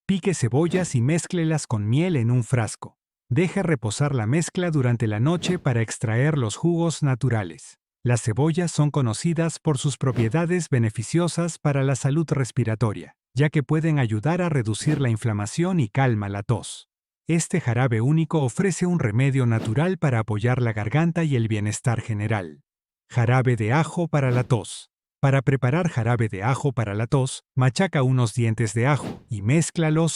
Pique cebollas y mézclelas con miel en un frasco. Deje reposar la mezcla durante la noche para extraer los jugos naturales. Las cebollas son conocidas por sus propiedades beneficiosas para la salud respiratoria, ya que pueden ayudar a reducir la inflamación y calma la tos. Este jarabe único ofrece un remedio natural para apoyar la garganta y el bienestar general. Jarabe de ajo para la tos. Para preparar jarabe de ajo para la tos, machaca unos dientes de ajo y mézclalos